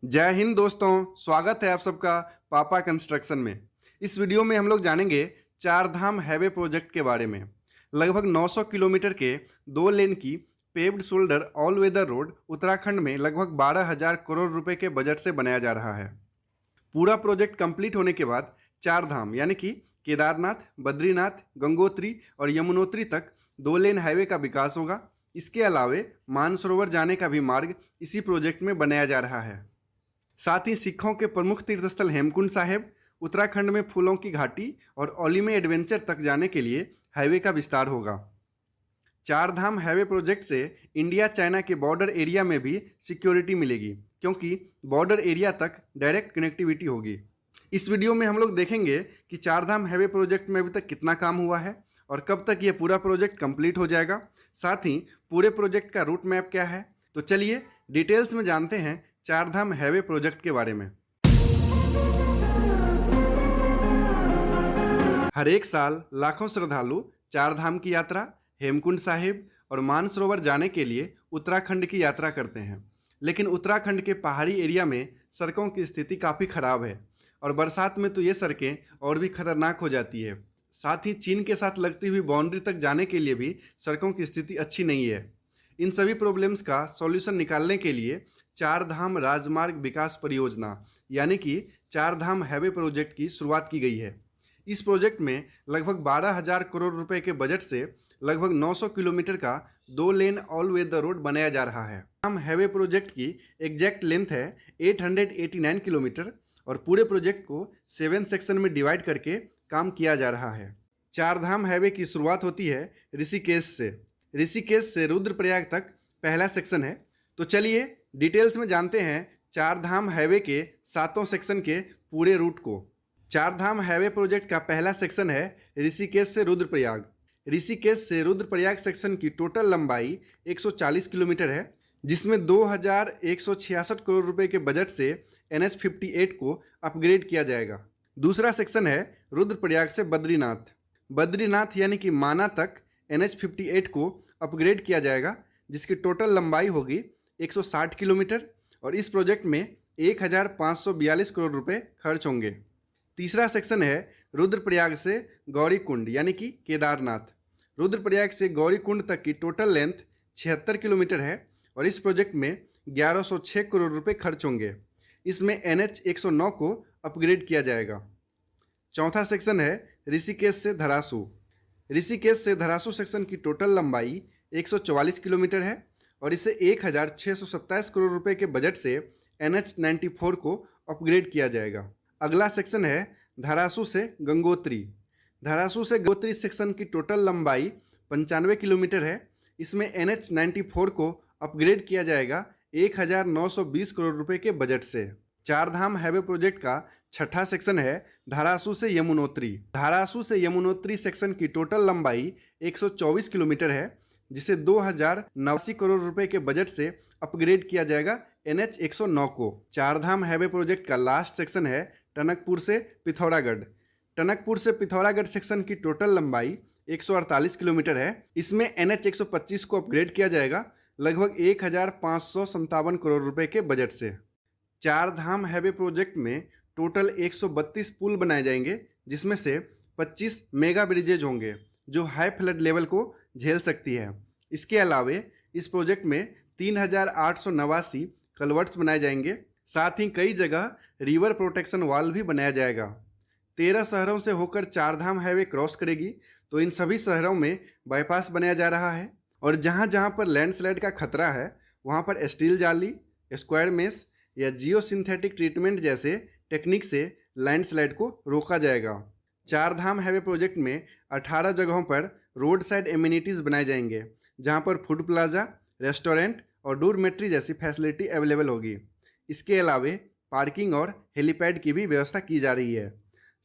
जय हिंद दोस्तों, स्वागत है आप सबका पापा कंस्ट्रक्शन में। इस वीडियो में हम लोग जानेंगे चार धाम हाईवे प्रोजेक्ट के बारे में। लगभग 900 किलोमीटर के 2 लेन की paved shoulder all weather road Uttarakhand में लगभग 12,000 करोड़ रुपए के बजट से बनाया जा रहा है। पूरा प्रोजेक्ट कंप्लीट होने के बाद चार धाम यानी कि केदारनाथ, बद्रीनाथ, गंगोत्री और यमुनोत्री तक 2 लेन हाईवे का विकास होगा। इसके अलावे मानसरोवर जाने का भी मार्ग इसी प्रोजेक्ट में बनाया जा रहा है। साथ ही सिखों के प्रमुख तीर्थस्थल हेमकुंड साहिब, उत्तराखंड में फूलों की घाटी और औली में एडवेंचर तक जाने के लिए हाईवे का विस्तार होगा। चार धाम हाईवे प्रोजेक्ट से इंडिया चाइना के बॉर्डर एरिया में भी सिक्योरिटी मिलेगी, क्योंकि बॉर्डर एरिया तक डायरेक्ट कनेक्टिविटी होगी। इस वीडियो में हम लोग देखेंगे कि चार धाम हाईवे प्रोजेक्ट में अभी तक कितना काम हुआ है और कब तक ये पूरा प्रोजेक्ट कंप्लीट हो जाएगा। साथ ही पूरे प्रोजेक्ट का रूट मैप क्या है। तो चलिए डिटेल्स में जानते हैं चार धाम हाईवे प्रोजेक्ट के बारे में। हर एक साल लाखों श्रद्धालु चार धाम की यात्रा, हेमकुंड साहिब और मानसरोवर जाने के लिए उत्तराखंड की यात्रा करते हैं। लेकिन उत्तराखंड के पहाड़ी एरिया में सड़कों की स्थिति काफ़ी ख़राब है और बरसात में तो ये सड़कें और भी खतरनाक हो जाती है। साथ ही चीन के साथ लगती हुई बाउंड्री तक जाने के लिए भी सड़कों की स्थिति अच्छी नहीं है। इन सभी प्रॉब्लम्स का सॉल्यूशन निकालने के लिए चार धाम राजमार्ग विकास परियोजना यानी कि चार धाम हाईवे प्रोजेक्ट की शुरुआत की गई है। इस प्रोजेक्ट में लगभग 12,000 करोड़ रुपए के बजट से लगभग 900 किलोमीटर का 2 लेन ऑल वेदर रोड बनाया जा रहा है। हम हाईवे प्रोजेक्ट की एग्जैक्ट लेंथ है 889 किलोमीटर और पूरे प्रोजेक्ट को 7 सेक्शन में डिवाइड करके काम किया जा रहा है। चार धाम हाईवे की शुरुआत होती है ऋषिकेश से। ऋषिकेश से रुद्रप्रयाग तक पहला सेक्शन है। तो चलिए डिटेल्स में जानते हैं चार धाम हाईवे के 7 सेक्शन के पूरे रूट को। चार धाम हाईवे प्रोजेक्ट का पहला सेक्शन है ऋषिकेश से रुद्रप्रयाग। ऋषिकेश से रुद्रप्रयाग सेक्शन की टोटल लंबाई 140 किलोमीटर है, जिसमें 2,166 करोड़ रुपए के बजट से NH 58 को अपग्रेड किया जाएगा। दूसरा सेक्शन है रुद्रप्रयाग से बद्रीनाथ। बद्रीनाथ यानी कि माना तक NH 58 को अपग्रेड किया जाएगा, जिसकी टोटल लंबाई होगी 160 किलोमीटर और इस प्रोजेक्ट में 1,542 करोड़ रुपए खर्च होंगे। तीसरा सेक्शन है रुद्रप्रयाग से गौरीकुंड यानी कि केदारनाथ। रुद्रप्रयाग से गौरीकुंड तक की टोटल लेंथ 76 किलोमीटर है और इस प्रोजेक्ट में 1,106 करोड़ रुपए खर्च होंगे। इसमें NH 109 को अपग्रेड किया जाएगा। चौथा सेक्शन है ऋषिकेश से धरासू। ऋषिकेश से धरासू सेक्शन की टोटल लंबाई 144 किलोमीटर है और इसे 1,627 करोड़ रुपए के बजट से NH 94 को अपग्रेड किया जाएगा। अगला सेक्शन है धरासू से गंगोत्री। धरासू से गंगोत्री सेक्शन की टोटल लंबाई 95 किलोमीटर है। इसमें NH 94 को अपग्रेड किया जाएगा 1,920 करोड़ रुपए के बजट से। चार धाम हाईवे प्रोजेक्ट का छठा सेक्शन है धारासू से यमुनोत्री। धारासू से यमुनोत्री सेक्शन की टोटल लंबाई 124 किलोमीटर है, जिसे 2,089 करोड़ रुपए के बजट से अपग्रेड किया जाएगा NH 109 को। चार धाम हाईवे प्रोजेक्ट का लास्ट सेक्शन है टनकपुर से पिथौरागढ़। टनकपुर से पिथौरागढ़ सेक्शन की टोटल लंबाई 148 किलोमीटर है। इसमें NH 125 को अपग्रेड किया जाएगा लगभग 1,557 करोड़ रुपए के बजट से। चार धाम हाईवे प्रोजेक्ट में टोटल 132 पुल बनाए जाएंगे, जिसमें से 25 मेगा ब्रिजेज होंगे जो हाई फ्लड लेवल को झेल सकती है। इसके अलावे इस प्रोजेक्ट में 3,889 कलवर्ट्स बनाए जाएंगे। साथ ही कई जगह रिवर प्रोटेक्शन वॉल भी बनाया जाएगा। 13 शहरों से होकर चार धाम हाईवे क्रॉस करेगी, तो इन सभी शहरों में बाईपास बनाया जा रहा है और जहां जहां पर लैंडस्लाइड का खतरा है वहां पर स्टील जाली, स्क्वायर मेश या जियो सिंथेटिक ट्रीटमेंट जैसे टेक्निक से लैंडस्लाइड को रोका जाएगा। चार धाम हाईवे प्रोजेक्ट में 18 जगहों पर रोड साइड एमिनिटीज़ बनाए जाएंगे, जहां पर फूड प्लाजा, रेस्टोरेंट और डोरमेट्री जैसी फैसिलिटी अवेलेबल होगी। इसके अलावे पार्किंग और हेलीपैड की भी व्यवस्था की जा रही है।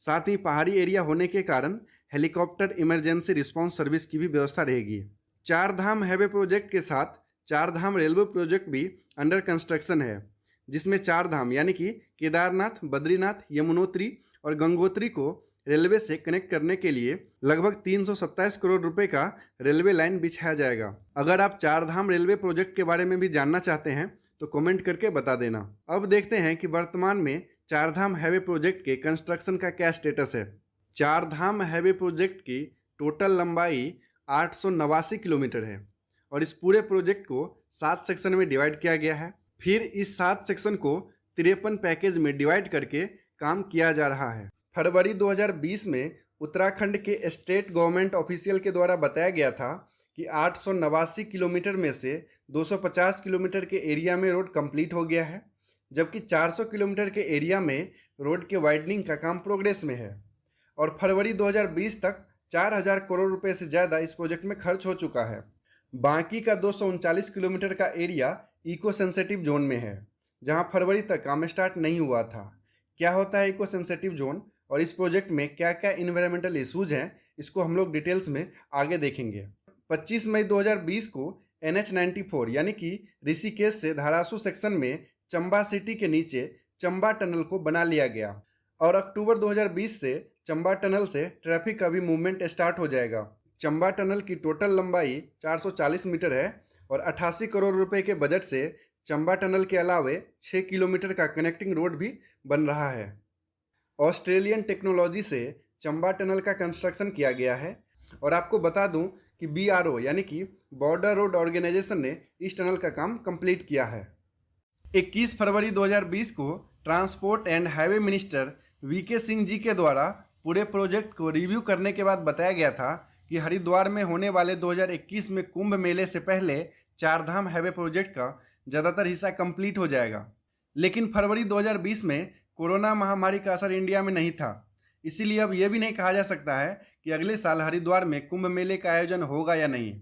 साथ ही पहाड़ी एरिया होने के कारण हेलीकॉप्टर इमरजेंसी रिस्पांस सर्विस की भी व्यवस्था रहेगी। चार धाम हाईवे प्रोजेक्ट के साथ चार धाम रेलवे प्रोजेक्ट भी अंडर कंस्ट्रक्शन है, जिसमें चार धाम यानी कि केदारनाथ, बद्रीनाथ, यमुनोत्री और गंगोत्री को रेलवे से कनेक्ट करने के लिए लगभग 327 करोड़ रुपए का रेलवे लाइन बिछाया जाएगा। अगर आप चार धाम रेलवे प्रोजेक्ट के बारे में भी जानना चाहते हैं तो कमेंट करके बता देना। अब देखते हैं कि वर्तमान में चार धाम हाईवे प्रोजेक्ट के कंस्ट्रक्शन का क्या स्टेटस है। चार धाम हाईवे प्रोजेक्ट की टोटल लंबाई 889 किलोमीटर है और इस पूरे प्रोजेक्ट को 7 सेक्शन में डिवाइड किया गया है। फिर इस 7 सेक्शन को 53 पैकेज में डिवाइड करके काम किया जा रहा है। फरवरी 2020 में उत्तराखंड के स्टेट गवर्नमेंट ऑफिशियल के द्वारा बताया गया था कि 889 किलोमीटर में से 250 किलोमीटर के एरिया में रोड कंप्लीट हो गया है, जबकि 400 किलोमीटर के एरिया में रोड के वाइडनिंग का काम प्रोग्रेस में है। और फरवरी 2020 तक 4000 करोड़ रुपए से ज़्यादा इस प्रोजेक्ट में खर्च हो चुका है। बाकी का 239 किलोमीटर का एरिया इको सेंसिटिव जोन में है, जहां फरवरी तक काम स्टार्ट नहीं हुआ था। क्या होता है इको सेंसिटिव जोन और इस प्रोजेक्ट में क्या क्या इन्वायरमेंटल इशूज हैं, इसको हम लोग डिटेल्स में आगे देखेंगे। 25 मई 2020 को NH94 यानी कि ऋषिकेश से धारासू सेक्शन में चंबा सिटी के नीचे चंबा टनल को बना लिया गया और अक्टूबर 2020 से चंबा टनल से ट्रैफिक का भी मूवमेंट स्टार्ट हो जाएगा। चंबा टनल की टोटल लंबाई 440 मीटर है और 88 करोड़ रुपए के बजट से चंबा टनल के अलावे 6 किलोमीटर का कनेक्टिंग रोड भी बन रहा है। ऑस्ट्रेलियन टेक्नोलॉजी से चंबा टनल का कंस्ट्रक्शन किया गया है और आपको बता दूं कि BRO यानी कि बॉर्डर रोड ऑर्गेनाइजेशन ने इस टनल का काम कंप्लीट किया है। 21 फरवरी 2020 को transport and highway minister VK Singh ji के द्वारा पूरे प्रोजेक्ट को रिव्यू करने के बाद बताया गया था कि हरिद्वार में होने वाले 2021 में कुंभ मेले से पहले चार धाम हाईवे प्रोजेक्ट का ज़्यादातर हिस्सा कंप्लीट हो जाएगा। लेकिन फरवरी 2020 में कोरोना महामारी का असर इंडिया में नहीं था, इसीलिए अब यह भी नहीं कहा जा सकता है कि अगले साल हरिद्वार में कुंभ मेले का आयोजन होगा या नहीं।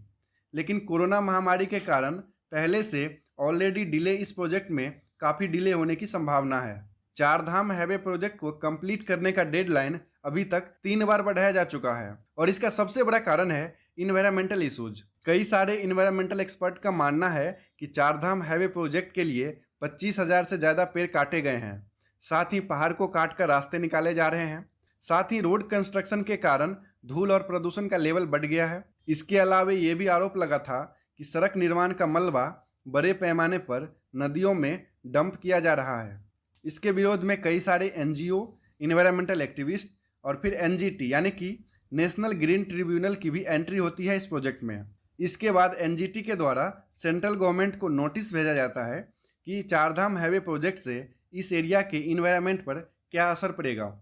लेकिन कोरोना महामारी के कारण पहले से ऑलरेडी डिले इस प्रोजेक्ट में काफ़ी डिले होने की संभावना है। चार धाम हाईवे प्रोजेक्ट को कंप्लीट करने का डेडलाइन अभी तक 3 बार बढ़ाया जा चुका है और इसका सबसे बड़ा कारण है इन्वायरमेंटल इशूज। कई सारे इन्वायरमेंटल एक्सपर्ट का मानना है कि चार धाम हाईवे प्रोजेक्ट के लिए 25,000 से ज़्यादा पेड़ काटे गए हैं। साथ ही पहाड़ को काट कर रास्ते निकाले जा रहे हैं। साथ ही रोड कंस्ट्रक्शन के कारण धूल और प्रदूषण का लेवल बढ़ गया है। इसके अलावा ये भी आरोप लगा था कि सड़क निर्माण का मलबा बड़े पैमाने पर नदियों में डंप किया जा रहा है। इसके विरोध में कई सारे NGO, इन्वायरमेंटल एक्टिविस्ट और फिर NGT यानी कि नेशनल ग्रीन ट्रिब्यूनल की भी एंट्री होती है इस प्रोजेक्ट में। इसके बाद NGT के द्वारा सेंट्रल गवर्नमेंट को नोटिस भेजा जाता है कि चारधाम हाईवे प्रोजेक्ट से इस एरिया के इन्वायरमेंट पर क्या असर पड़ेगा।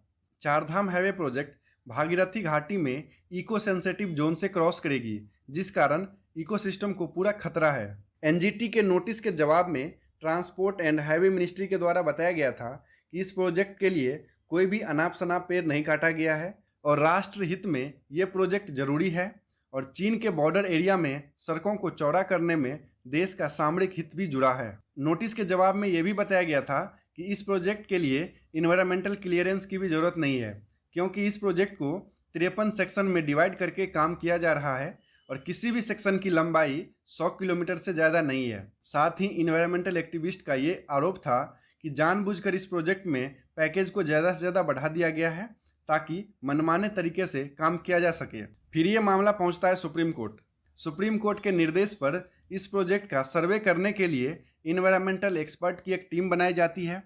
चारधाम हाईवे प्रोजेक्ट भागीरथी घाटी में इको सेंसिटिव जोन से क्रॉस करेगी, जिस कारण इकोसिस्टम को पूरा खतरा है। NGT के नोटिस के जवाब में ट्रांसपोर्ट एंड हाईवे मिनिस्ट्री के द्वारा बताया गया था कि इस प्रोजेक्ट के लिए कोई भी अनाप शनाप पेड़ नहीं काटा गया है और राष्ट्र हित में ये प्रोजेक्ट जरूरी है और चीन के बॉर्डर एरिया में सड़कों को चौड़ा करने में देश का सामरिक हित भी जुड़ा है। नोटिस के जवाब में ये भी बताया गया था कि इस प्रोजेक्ट के लिए इन्वायरमेंटल क्लियरेंस की भी ज़रूरत नहीं है, क्योंकि इस प्रोजेक्ट को 53 सेक्शन में डिवाइड करके काम किया जा रहा है और किसी भी सेक्शन की लंबाई 100 किलोमीटर से ज़्यादा नहीं है। साथ ही इन्वायरमेंटल एक्टिविस्ट का ये आरोप था कि जानबूझकर इस प्रोजेक्ट में पैकेज को ज़्यादा से ज़्यादा बढ़ा दिया गया है ताकि मनमाने तरीके से काम किया जा सके। फिर ये मामला पहुंचता है सुप्रीम कोर्ट। सुप्रीम कोर्ट के निर्देश पर इस प्रोजेक्ट का सर्वे करने के लिए इन्वायरमेंटल एक्सपर्ट की एक टीम बनाई जाती है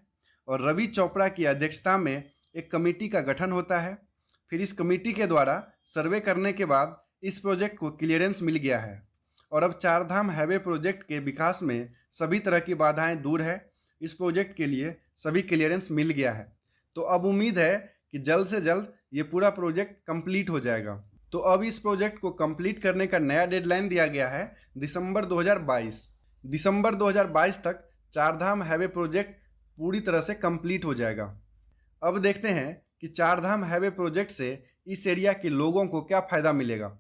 और रवि चोपड़ा की अध्यक्षता में एक कमेटी का गठन होता है। फिर इस कमेटी के द्वारा सर्वे करने के बाद इस प्रोजेक्ट को क्लियरेंस मिल गया है और अब चारधाम हाईवे प्रोजेक्ट के विकास में सभी तरह की बाधाएं दूर है। इस प्रोजेक्ट के लिए सभी क्लियरेंस मिल गया है, तो अब उम्मीद है कि जल्द से जल्द ये पूरा प्रोजेक्ट कंप्लीट हो जाएगा। तो अब इस प्रोजेक्ट को कंप्लीट करने का नया डेडलाइन दिया गया है दिसंबर 2022। दिसंबर 2022 तक चारधाम हाईवे प्रोजेक्ट पूरी तरह से कंप्लीट हो जाएगा। अब देखते हैं कि चारधाम हाईवे प्रोजेक्ट से इस एरिया के लोगों को क्या फ़ायदा मिलेगा।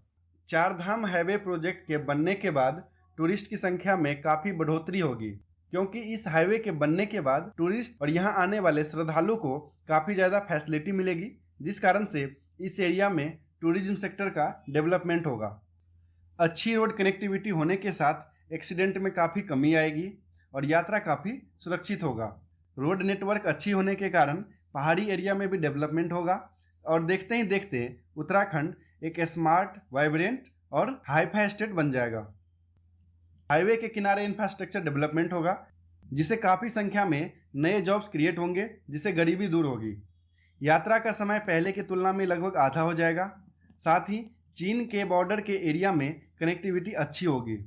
चारधाम हाईवे प्रोजेक्ट के बनने के बाद टूरिस्ट की संख्या में काफ़ी बढ़ोतरी होगी, क्योंकि इस हाईवे के बनने के बाद टूरिस्ट और यहाँ आने वाले श्रद्धालुओं को काफ़ी ज़्यादा फैसिलिटी मिलेगी, जिस कारण से इस एरिया में टूरिज्म सेक्टर का डेवलपमेंट होगा। अच्छी रोड कनेक्टिविटी होने के साथ एक्सीडेंट में काफ़ी कमी आएगी और यात्रा काफ़ी सुरक्षित होगा। रोड नेटवर्क अच्छी होने के कारण पहाड़ी एरिया में भी डेवलपमेंट होगा और देखते ही देखते उत्तराखंड एक स्मार्ट, वाइब्रेंट और हाईफाई स्टेट बन जाएगा। हाईवे के किनारे इंफ्रास्ट्रक्चर डेवलपमेंट होगा, जिससे काफ़ी संख्या में नए जॉब्स क्रिएट होंगे, जिससे गरीबी दूर होगी। यात्रा का समय पहले की तुलना में लगभग आधा हो जाएगा। साथ ही चीन के बॉर्डर के एरिया में कनेक्टिविटी अच्छी होगी।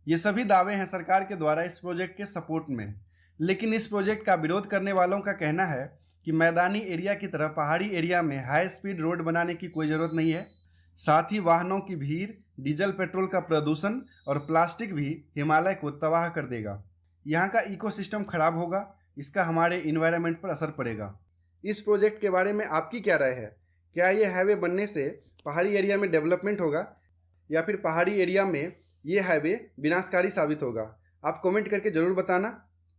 ये सभी दावे हैं सरकार के द्वारा इस प्रोजेक्ट के सपोर्ट में। लेकिन इस प्रोजेक्ट का विरोध करने वालों का कहना है कि मैदानी एरिया की तरह पहाड़ी एरिया में हाई स्पीड रोड बनाने की कोई ज़रूरत नहीं है। साथ ही वाहनों की भीड़, डीजल पेट्रोल का प्रदूषण और प्लास्टिक भी हिमालय को तबाह कर देगा। यहाँ का इकोसिस्टम खराब होगा, इसका हमारे इन्वायरमेंट पर असर पड़ेगा। इस प्रोजेक्ट के बारे में आपकी क्या राय है? क्या ये हाईवे बनने से पहाड़ी एरिया में डेवलपमेंट होगा या फिर पहाड़ी एरिया में ये हाईवे विनाशकारी साबित होगा? आप कमेंट करके ज़रूर बताना।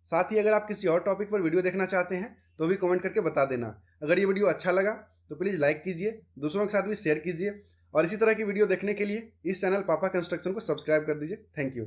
साथ ही अगर आप किसी और टॉपिक पर वीडियो देखना चाहते हैं तो भी कमेंट करके बता देना। अगर ये वीडियो अच्छा लगा तो प्लीज़ लाइक कीजिए, दूसरों के साथ भी शेयर कीजिए और इसी तरह की वीडियो देखने के लिए इस चैनल पापा कंस्ट्रक्शन को सब्सक्राइब कर दीजिए। Thank you.